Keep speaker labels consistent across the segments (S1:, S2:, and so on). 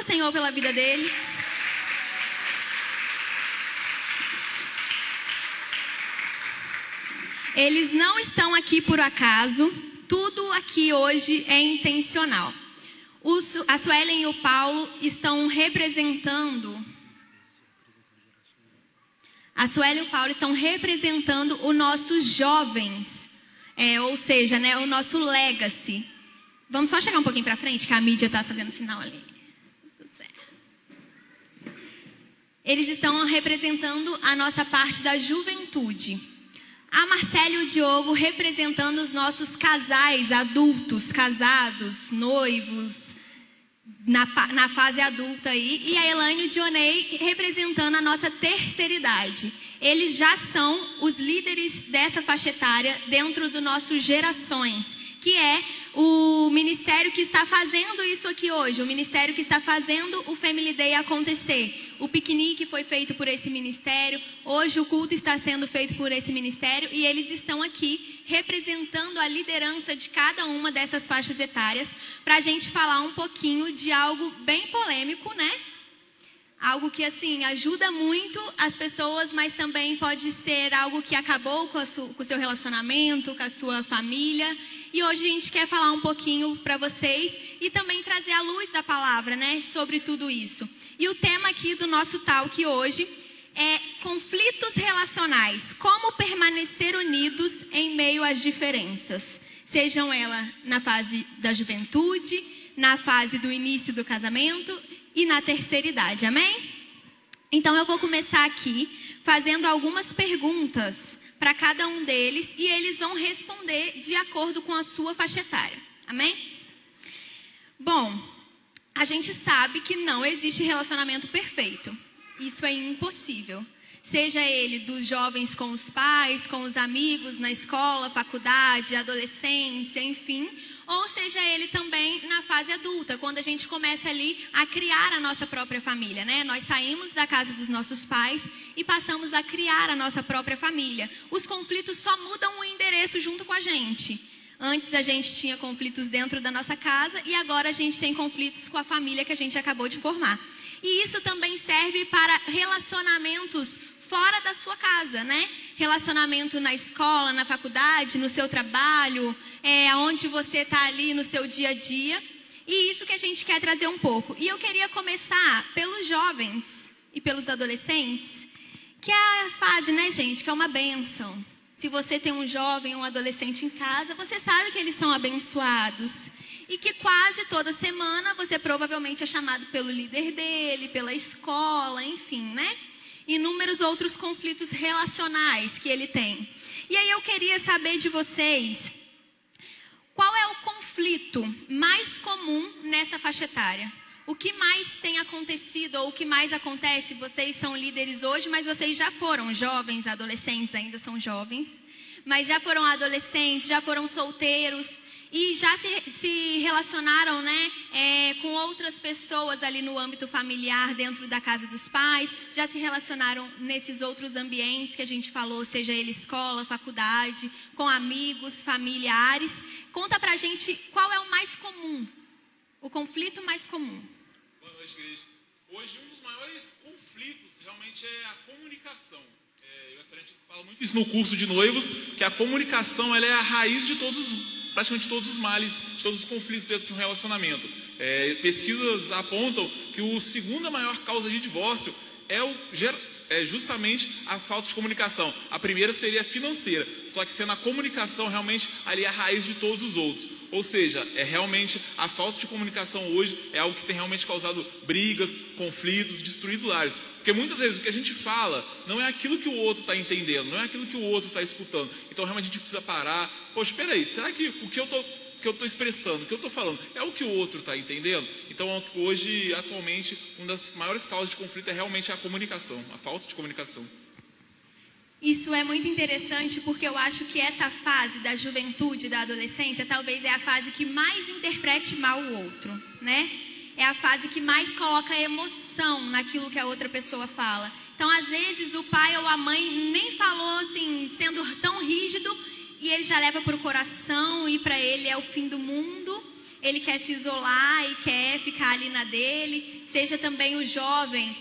S1: Senhor pela vida deles. Eles não estão aqui por acaso. Tudo aqui hoje é intencional. A Suelen e o Paulo estão representando... A Suelen e o Paulo estão representando os nossos jovens. Ou seja, né, o nosso legacy. Vamos só chegar um pouquinho para frente, que a mídia está fazendo sinal ali. Tudo certo. Eles estão representando a nossa parte da juventude. A Marcela e o Diogo representando os nossos casais adultos, casados, noivos, na fase adulta aí. E a Elaine e o Dionei representando a nossa terceira idade. Eles já são os líderes dessa faixa etária dentro do nosso Gerações, que é o ministério que está fazendo isso aqui hoje, o ministério que está fazendo o Family Day acontecer. O piquenique foi feito por esse ministério, hoje o culto está sendo feito por esse ministério e eles estão aqui representando a liderança de cada uma dessas faixas etárias para a gente falar um pouquinho de algo bem polêmico, né? Algo que, assim, ajuda muito as pessoas, mas também pode ser algo que acabou com o seu relacionamento, com a sua família. E hoje a gente quer falar um pouquinho para vocês e também trazer a luz da palavra, né, sobre tudo isso. E o tema aqui do nosso talk hoje é conflitos relacionais. Como permanecer unidos em meio às diferenças. Sejam elas na fase da juventude, na fase do início do casamento e na terceira idade, amém? Então eu vou começar aqui fazendo algumas perguntas para cada um deles e eles vão responder de acordo com a sua faixa etária, amém? Bom, a gente sabe que não existe relacionamento perfeito, isso é impossível. Seja ele dos jovens com os pais, com os amigos, na escola, faculdade, adolescência, enfim... Ou seja ele também na fase adulta, quando a gente começa ali a criar a nossa própria família, né? Nós saímos da casa dos nossos pais e passamos a criar a nossa própria família. Os conflitos só mudam o endereço junto com a gente. Antes a gente tinha conflitos dentro da nossa casa e agora a gente tem conflitos com a família que a gente acabou de formar. E isso também serve para relacionamentos fora da sua casa, né? Relacionamento na escola, na faculdade, no seu trabalho, onde você está ali no seu dia a dia. E isso que a gente quer trazer um pouco. E eu queria começar pelos jovens e pelos adolescentes, que é a fase, né, gente, que é uma bênção. Se você tem um jovem, um adolescente em casa, você sabe que eles são abençoados. E que quase toda semana você provavelmente é chamado pelo líder dele, pela escola, enfim, né? Inúmeros outros conflitos relacionais que ele tem. E aí eu queria saber de vocês, qual é o conflito mais comum nessa faixa etária? O que mais tem acontecido ou o que mais acontece? Vocês são líderes hoje, mas vocês já foram jovens, adolescentes, ainda são jovens. Mas já foram adolescentes, já foram solteiros e já se relacionaram, né, com outras pessoas ali no âmbito familiar, dentro da casa dos pais. Já se relacionaram nesses outros ambientes que a gente falou, seja ele escola, faculdade, com amigos, familiares. Conta pra gente qual é o mais comum, o conflito mais comum.
S2: Boa noite, igreja. Hoje um dos maiores conflitos realmente é a comunicação. A gente fala muito isso no curso de noivos, que a comunicação ela é a raiz de praticamente todos os males, de todos os conflitos dentro de um relacionamento. Pesquisas apontam que a segunda maior causa de divórcio é justamente a falta de comunicação. A primeira seria a financeira, só que sendo a comunicação realmente ali a raiz de todos os outros. Ou seja, realmente a falta de comunicação hoje é algo que tem realmente causado brigas, conflitos, destruído lares. Porque muitas vezes o que a gente fala não é aquilo que o outro está entendendo, não é aquilo que o outro está escutando. Então realmente a gente precisa parar. Poxa, espera aí, será que o que eu estou expressando, o que eu estou falando, é o que o outro está entendendo? Então hoje, atualmente, uma das maiores causas de conflito é realmente a comunicação, a falta de comunicação.
S1: Isso é muito interessante porque eu acho que essa fase da juventude, da adolescência, talvez é a fase que mais interprete mal o outro, né? É a fase que mais coloca emoção naquilo que a outra pessoa fala. Então, às vezes, o pai ou a mãe nem falou assim, sendo tão rígido, e ele já leva para o coração e para ele é o fim do mundo. ele quer se isolar e quer ficar ali na dele. Seja também o jovem,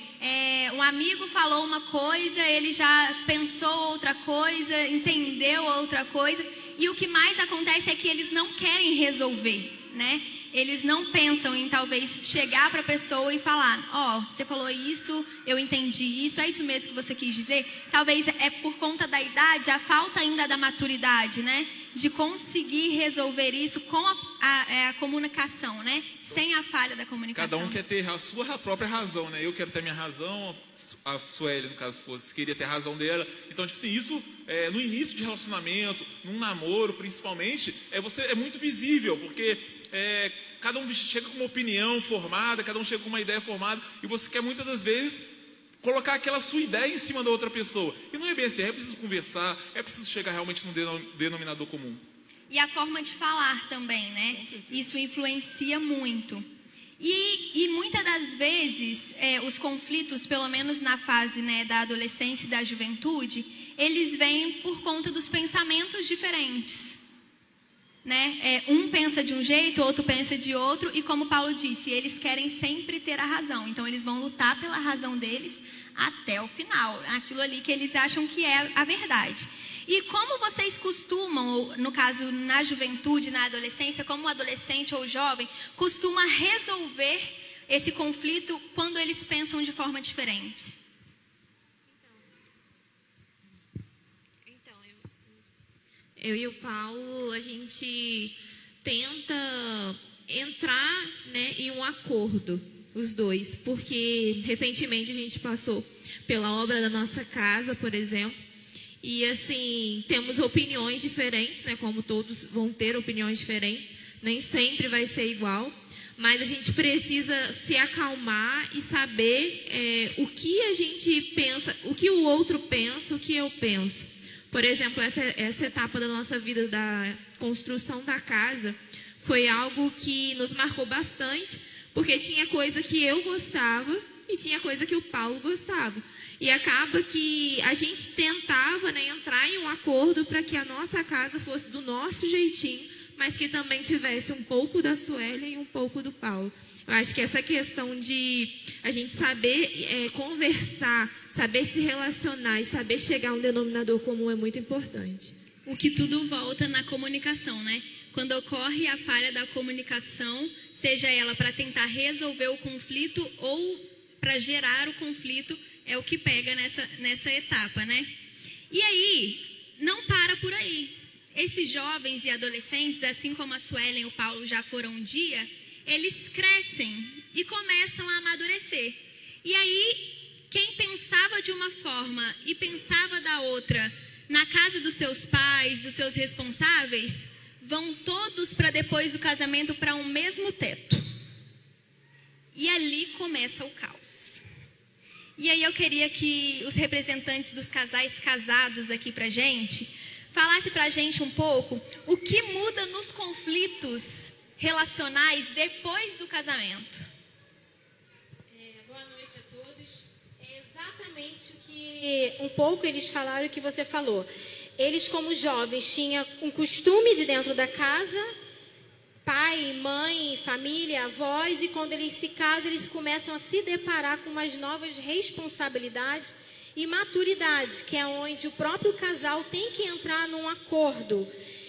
S1: um amigo falou uma coisa, ele já pensou outra coisa, entendeu outra coisa. E o que mais acontece é que eles não querem resolver, né? Eles não pensam em talvez chegar para a pessoa e falar, você falou isso, eu entendi isso, é isso mesmo que você quis dizer? Talvez é por conta da idade, a falta ainda da maturidade, né? De conseguir resolver isso com a comunicação, né? Sem a falha da comunicação.
S2: Cada um quer ter a sua própria razão, né? Eu quero ter a minha razão, a Sueli, no caso, queria ter a razão dela. Então, tipo assim, isso no início de relacionamento, num namoro, principalmente, é muito visível, porque cada um chega com uma opinião formada, cada um chega com uma ideia formada, e você quer muitas das vezes colocar aquela sua ideia em cima da outra pessoa. E não é bem assim, é preciso conversar, é preciso chegar realmente num denominador comum.
S1: E a forma de falar também, né? Isso influencia muito. E muitas das vezes, os conflitos, pelo menos na fase, né, da adolescência e da juventude, eles vêm por conta dos pensamentos diferentes. Né? Um pensa de um jeito, o outro pensa de outro, e como Paulo disse, eles querem sempre ter a razão. Então eles vão lutar pela razão deles até o final, aquilo ali que eles acham que é a verdade. E como vocês costumam, no caso na juventude, na adolescência, como o adolescente ou jovem costuma resolver esse conflito quando eles pensam de forma diferente?
S3: Eu e o Paulo, a gente tenta entrar, né, em um acordo, os dois, porque recentemente a gente passou pela obra da nossa casa, por exemplo, e assim, temos opiniões diferentes, né, como todos vão ter opiniões diferentes, nem sempre vai ser igual, mas a gente precisa se acalmar e saber o que a gente pensa, o que o outro pensa, o que eu penso. Por exemplo, essa etapa da nossa vida da construção da casa foi algo que nos marcou bastante, porque tinha coisa que eu gostava e tinha coisa que o Paulo gostava. E acaba que a gente tentava, né, entrar em um acordo para que a nossa casa fosse do nosso jeitinho, mas que também tivesse um pouco da Sueli e um pouco do Paulo. Eu acho que essa questão de a gente saber conversar, saber se relacionar e saber chegar a um denominador comum é muito importante.
S1: O que tudo volta na comunicação, né? Quando ocorre a falha da comunicação, seja ela para tentar resolver o conflito ou para gerar o conflito, é o que pega nessa etapa, né? E aí, não para por aí. Esses jovens e adolescentes, assim como a Suelen e o Paulo já foram um dia, eles crescem e começam a amadurecer. E aí, quem pensava de uma forma e pensava da outra, na casa dos seus pais, dos seus responsáveis, vão todos para depois do casamento para um mesmo teto. E ali começa o caos. E aí eu queria que os representantes dos casais casados aqui pra gente, falasse pra gente um pouco o que muda nos conflitos relacionais depois do casamento.
S4: Boa noite a todos. É exatamente o que um pouco eles falaram, o que você falou. Eles, como jovens, tinham um costume de dentro da casa, pai, mãe, família, avós, e quando eles se casam, eles começam a se deparar com umas novas responsabilidades e maturidades, que é onde o próprio casal tem que entrar num acordo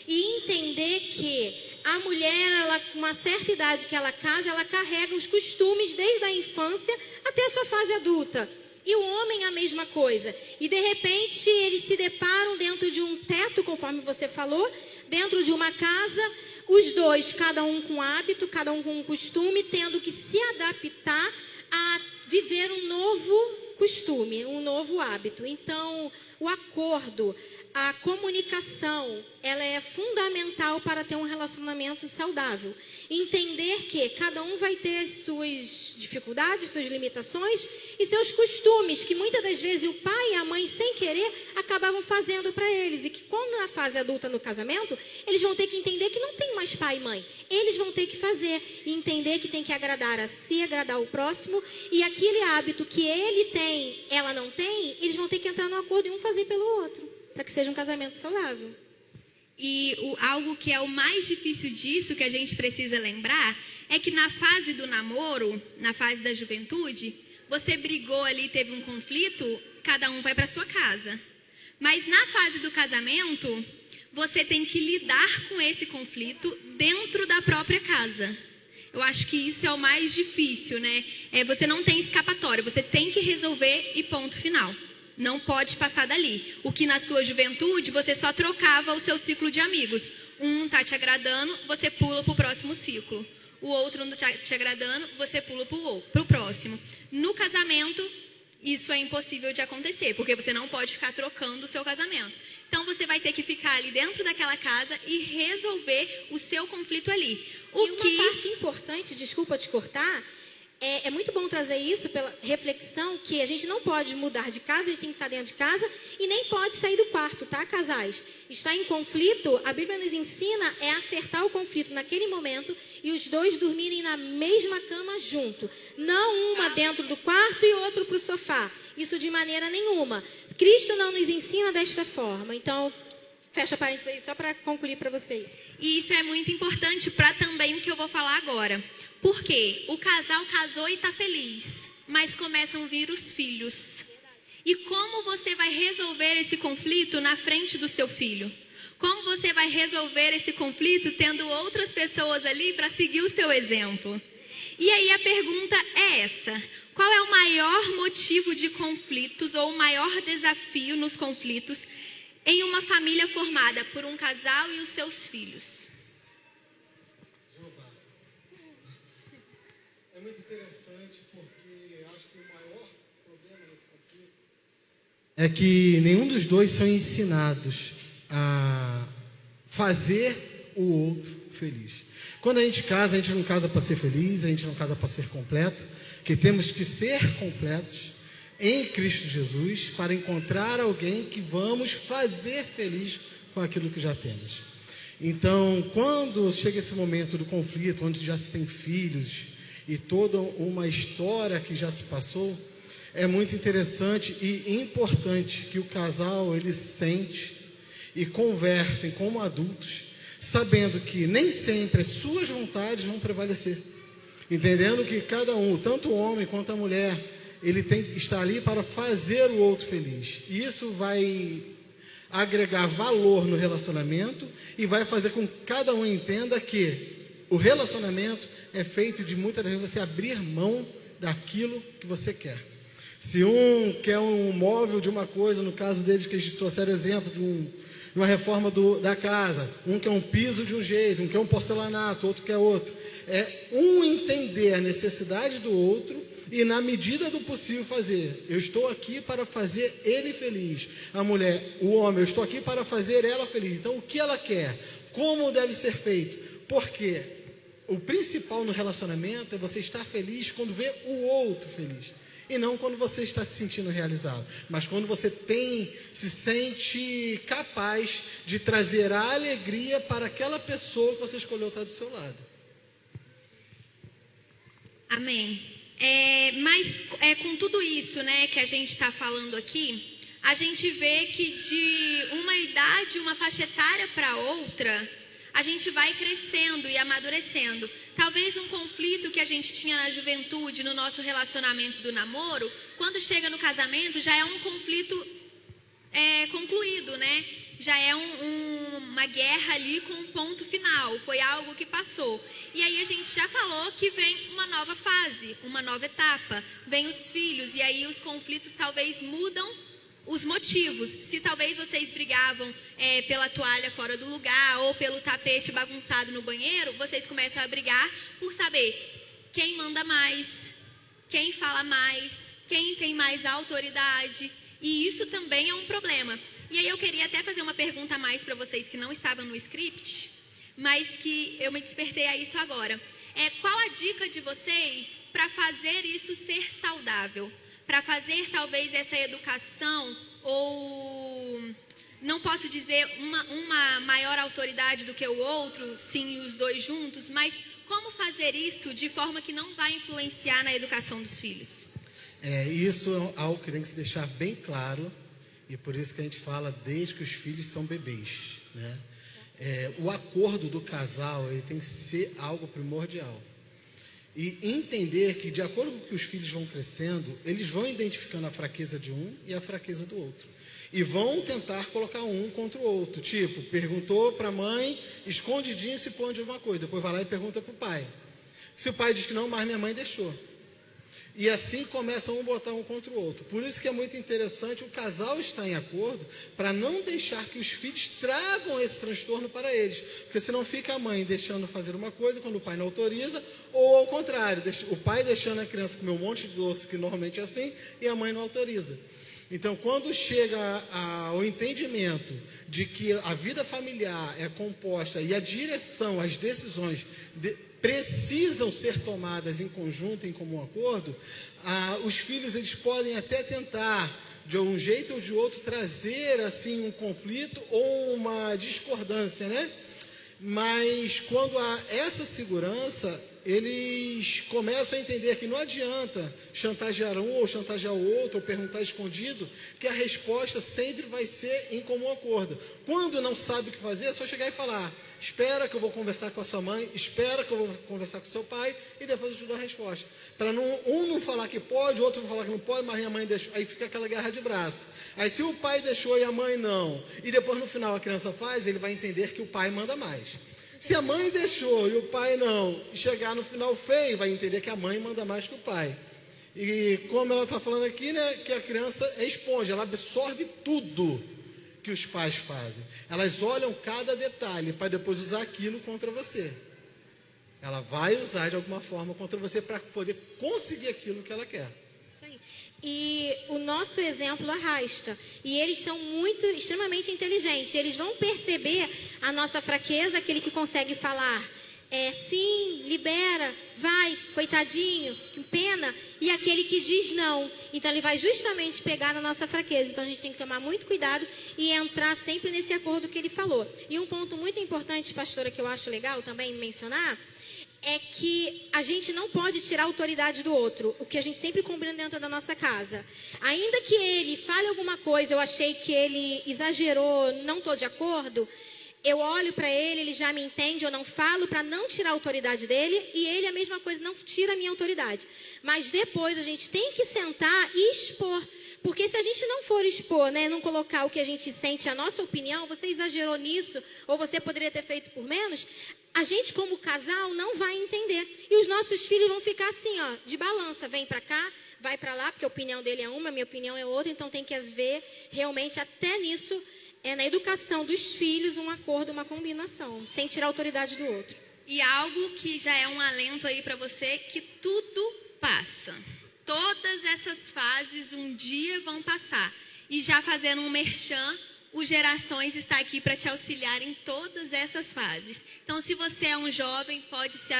S4: e entender que a mulher, ela, com uma certa idade que ela casa, ela carrega os costumes desde a infância até a sua fase adulta. E o homem a mesma coisa. E de repente eles se deparam dentro de um teto, conforme você falou, dentro de uma casa, os dois, cada um com hábito, cada um com um costume, tendo que se adaptar a viver um novo costume, um novo hábito. Então, o acordo, a comunicação, ela é fundamental para ter um relacionamento saudável. Entender que cada um vai ter suas dificuldades, suas limitações e seus costumes, que muitas das vezes o pai e a mãe, sem querer, acabavam fazendo para eles. E que quando na fase adulta, no casamento, eles vão ter que entender que não tem mais pai e mãe. Eles vão ter que fazer e entender que tem que agradar a si, agradar o próximo. E aquele hábito que ele tem, ela não tem, eles vão ter que entrar no acordo e um fazer pelo outro, para que seja um casamento saudável.
S1: E algo que é o mais difícil disso, que a gente precisa lembrar, é que na fase do namoro, na fase da juventude, você brigou ali, teve um conflito, cada um vai para sua casa. Mas na fase do casamento, você tem que lidar com esse conflito dentro da própria casa. Eu acho que isso é o mais difícil, né? Você não tem escapatória, você tem que resolver e ponto final. Não pode passar dali. O que na sua juventude, você só trocava o seu ciclo de amigos. Um tá te agradando, você pula para o próximo ciclo. O outro não tá te agradando, você pula para o próximo. No casamento, isso é impossível de acontecer, porque você não pode ficar trocando o seu casamento. Então, você vai ter que ficar ali dentro daquela casa e resolver o seu conflito ali.
S4: Uma parte importante, desculpa te cortar, é muito bom trazer isso pela reflexão que a gente não pode mudar de casa, a gente tem que estar dentro de casa e nem pode sair do quarto, tá, casais? Estar em conflito, a Bíblia nos ensina acertar o conflito naquele momento e os dois dormirem na mesma cama junto. Não uma dentro do quarto e outro para o sofá. Isso de maneira nenhuma. Cristo não nos ensina desta forma. Então, fecha parênteses aí só para concluir para vocês.
S1: E isso é muito importante para também o que eu vou falar agora. Por quê? O casal casou e está feliz, mas começam a vir os filhos. E como você vai resolver esse conflito na frente do seu filho? Como você vai resolver esse conflito tendo outras pessoas ali para seguir o seu exemplo? E aí a pergunta é essa: qual é o maior motivo de conflitos ou o maior desafio nos conflitos em uma família formada por um casal e os seus filhos?
S5: É muito interessante porque acho que o maior problema nesse conflito é que nenhum dos dois são ensinados a fazer o outro feliz. Quando a gente não casa para ser feliz, a gente não casa para ser completo, que temos que ser completos em Cristo Jesus para encontrar alguém que vamos fazer feliz com aquilo que já temos. Então, quando chega esse momento do conflito, onde já se tem filhos e toda uma história que já se passou, é muito interessante e importante que o casal ele sente e conversem como adultos, sabendo que nem sempre as suas vontades vão prevalecer, entendendo que cada um, tanto o homem quanto a mulher, ele está ali para fazer o outro feliz. E isso vai agregar valor no relacionamento e vai fazer com que cada um entenda que o relacionamento é feito de muitas vezes você abrir mão daquilo que você quer. Se um quer um móvel de uma coisa, no caso deles que eles trouxeram exemplo de uma reforma da casa, um quer um piso de um jeito, um quer um porcelanato, outro quer outro. É um entender a necessidade do outro e na medida do possível fazer. Eu estou aqui para fazer ele feliz. A mulher, o homem, eu estou aqui para fazer ela feliz. Então o que ela quer? Como deve ser feito? Porque o principal no relacionamento é você estar feliz quando vê o outro feliz. E não quando você está se sentindo realizado. Mas quando você se sente capaz de trazer a alegria para aquela pessoa que você escolheu estar do seu lado.
S1: Amém. Mas com tudo isso, né, que a gente está falando aqui, a gente vê que de uma idade, uma faixa etária para outra, a gente vai crescendo e amadurecendo. Talvez um conflito que a gente tinha na juventude, no nosso relacionamento do namoro, quando chega no casamento, já é um conflito concluído, né? Já é uma guerra ali com um ponto final, foi algo que passou. E aí a gente já falou que vem uma nova fase, uma nova etapa, vem os filhos, e aí os conflitos talvez mudam os motivos. Se talvez vocês brigavam pela toalha fora do lugar ou pelo tapete bagunçado no banheiro, vocês começam a brigar por saber quem manda mais, quem fala mais, quem tem mais autoridade. E isso também é um problema. E aí eu queria até fazer uma pergunta a mais para vocês que não estavam no script, mas que eu me despertei a isso agora. Qual a dica de vocês para fazer isso ser saudável? Para fazer talvez essa educação, ou não posso dizer uma maior autoridade do que o outro, sim, os dois juntos, mas como fazer isso de forma que não vai influenciar na educação dos filhos?
S5: Isso é algo que tem que se deixar bem claro, e por isso que a gente fala desde que os filhos são bebês, né? o acordo do casal ele tem que ser algo primordial. E entender que, de acordo com que os filhos vão crescendo, eles vão identificando a fraqueza de um e a fraqueza do outro. E vão tentar colocar um contra o outro. Tipo, perguntou para a mãe, escondidinho se põe de alguma coisa. Depois vai lá e pergunta para o pai. Se o pai diz que não, mas minha mãe deixou. E assim começam a botar um contra o outro. Por isso que é muito interessante o casal estar em acordo para não deixar que os filhos tragam esse transtorno para eles. Porque senão fica a mãe deixando fazer uma coisa quando o pai não autoriza, ou ao contrário, o pai deixando a criança comer um monte de doce, que normalmente é assim, e a mãe não autoriza. Então, quando chega ao entendimento de que a vida familiar é composta e a direção, as decisões precisam ser tomadas em conjunto, em comum acordo, os filhos eles podem até tentar, de um jeito ou de outro, trazer assim um conflito ou uma discordância, né? Mas quando há essa segurança, eles começam a entender que não adianta chantagear um ou chantagear o outro, ou perguntar escondido, que a resposta sempre vai ser em comum acordo. Quando não sabe o que fazer, é só chegar e falar: espera que eu vou conversar com a sua mãe, espera que eu vou conversar com o seu pai, e depois eu te dou a resposta. Para um não falar que pode, o outro não falar que não pode, mas a mãe deixou, aí fica aquela guerra de braço. Aí se o pai deixou e a mãe não, e depois no final a criança faz, ele vai entender que o pai manda mais. Se a mãe deixou e o pai não, e chegar no final feio, vai entender que a mãe manda mais que o pai. E como ela está falando aqui, né, que a criança é esponja, ela absorve tudo que os pais fazem. Elas olham cada detalhe para depois usar aquilo contra você. Ela vai usar de alguma forma contra você para poder conseguir aquilo que ela quer.
S4: Isso aí. E o nosso exemplo arrasta. E eles são extremamente inteligentes. Eles vão perceber a nossa fraqueza, aquele que consegue falar sim, libera, vai, coitadinho, que pena. E aquele que diz não. Então ele vai justamente pegar na nossa fraqueza. Então a gente tem que tomar muito cuidado e entrar sempre nesse acordo que ele falou. E um ponto muito importante, pastora, que eu acho legal também mencionar, é que a gente não pode tirar a autoridade do outro, o que a gente sempre combina dentro da nossa casa. Ainda que ele fale alguma coisa, eu achei que ele exagerou, não estou de acordo, eu olho para ele, ele já me entende, eu não falo para não tirar a autoridade dele, e ele a mesma coisa, não tira a minha autoridade. Mas depois a gente tem que sentar e expor. Porque se a gente não for expor, né, não colocar o que a gente sente, a nossa opinião, você exagerou nisso, ou você poderia ter feito por menos, a gente como casal não vai entender. E os nossos filhos vão ficar assim, ó, de balança, vem para cá, vai para lá, porque a opinião dele é uma, a minha opinião é outra, então tem que ver realmente até nisso, na educação dos filhos, um acordo, uma combinação, sem tirar a autoridade do outro.
S1: E algo que já é um alento aí para você, que tudo passa. Todas essas fases um dia vão passar. E já fazendo um merchan, o Gerações está aqui para te auxiliar em todas essas fases. Então, se você é um jovem, pode se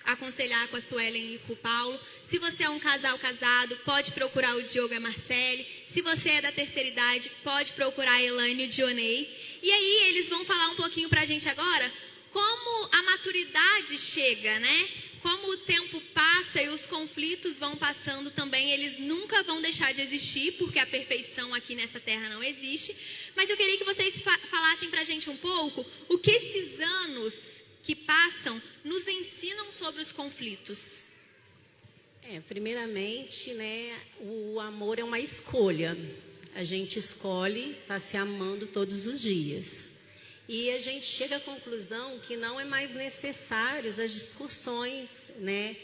S1: aconselhar com a Suelen e com o Paulo. Se você é um casal casado, pode procurar o Diogo e a Marcele. Se você é da terceira idade, pode procurar a Elaine e o Dionei. E aí, eles vão falar um pouquinho para a gente agora como a maturidade chega, né? Como o tempo passa e os conflitos vão passando também, eles nunca vão deixar de existir, porque a perfeição aqui nessa terra não existe. Mas eu queria que vocês falassem para a gente um pouco o que esses anos que passam nos ensinam sobre os conflitos.
S6: Primeiramente, né, o amor é uma escolha. A gente escolhe estar se amando todos os dias. E a gente chega à conclusão que não é mais necessário as discussões, né,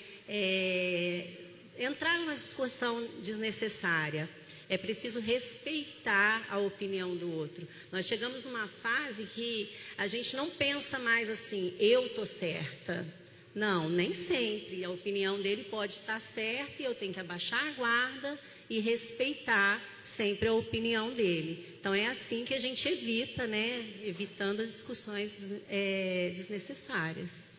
S6: entrar numa discussão desnecessária. É preciso respeitar a opinião do outro. Nós chegamos numa fase que a gente não pensa mais assim, eu estou certa. Não, nem sempre. A opinião dele pode estar certa e eu tenho que abaixar a guarda e respeitar sempre a opinião dele. Então é assim que a gente evita, né? Evitando as discussões desnecessárias.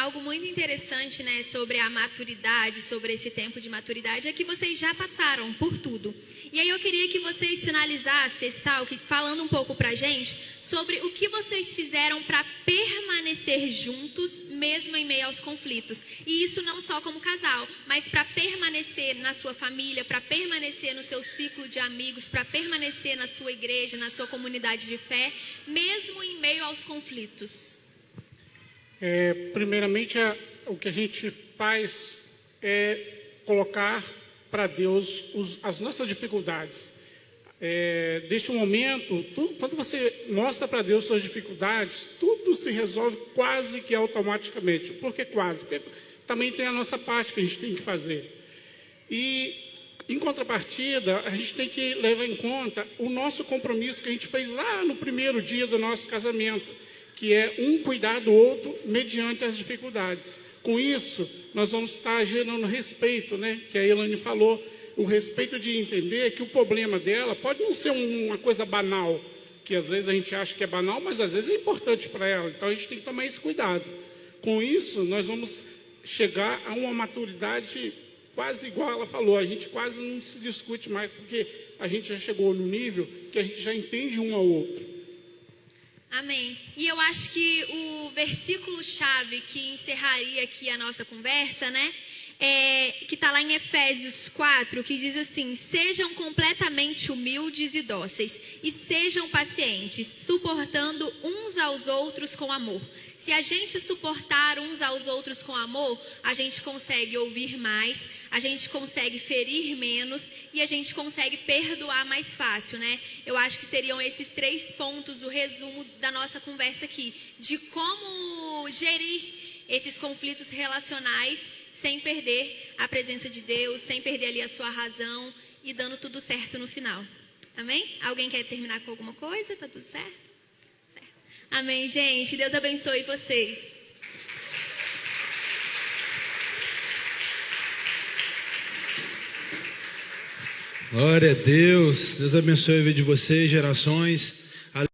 S1: Algo muito interessante, né, sobre a maturidade, sobre esse tempo de maturidade, é que vocês já passaram por tudo. E aí eu queria que vocês finalizassem esse talk falando um pouco pra gente sobre o que vocês fizeram para permanecer juntos, mesmo em meio aos conflitos. E isso não só como casal, mas para permanecer na sua família, para permanecer no seu ciclo de amigos, para permanecer na sua igreja, na sua comunidade de fé, mesmo em meio aos conflitos.
S7: Primeiramente, o que a gente faz é colocar para Deus as nossas dificuldades. Neste momento, quando você mostra para Deus suas dificuldades, tudo se resolve quase que automaticamente. Por que quase? Porque também tem a nossa parte que a gente tem que fazer. E, em contrapartida, a gente tem que levar em conta o nosso compromisso que a gente fez lá no primeiro dia do nosso casamento, que é um cuidar do outro mediante as dificuldades. Com isso, nós vamos estar gerando respeito, né? Que a Elaine falou, o respeito de entender que o problema dela pode não ser uma coisa banal, que às vezes a gente acha que é banal, mas às vezes é importante para ela. Então a gente tem que tomar esse cuidado. Com isso, nós vamos chegar a uma maturidade quase igual ela falou. A gente quase não se discute mais, porque a gente já chegou no nível que a gente já entende um ao outro.
S1: Amém. E eu acho que o versículo-chave que encerraria aqui a nossa conversa, né? Que está lá em Efésios 4, que diz assim: sejam completamente humildes e dóceis, e sejam pacientes, suportando uns aos outros com amor. Se a gente suportar uns aos outros com amor, a gente consegue ouvir mais, a gente consegue ferir menos e a gente consegue perdoar mais fácil, né? Eu acho que seriam esses 3 pontos o resumo da nossa conversa aqui, de como gerir esses conflitos relacionais sem perder a presença de Deus, sem perder ali a sua razão e dando tudo certo no final. Amém? Alguém quer terminar com alguma coisa? Tá tudo certo? Amém, gente. Que Deus abençoe vocês.
S8: Glória a Deus. Deus abençoe a vida de vocês, gerações.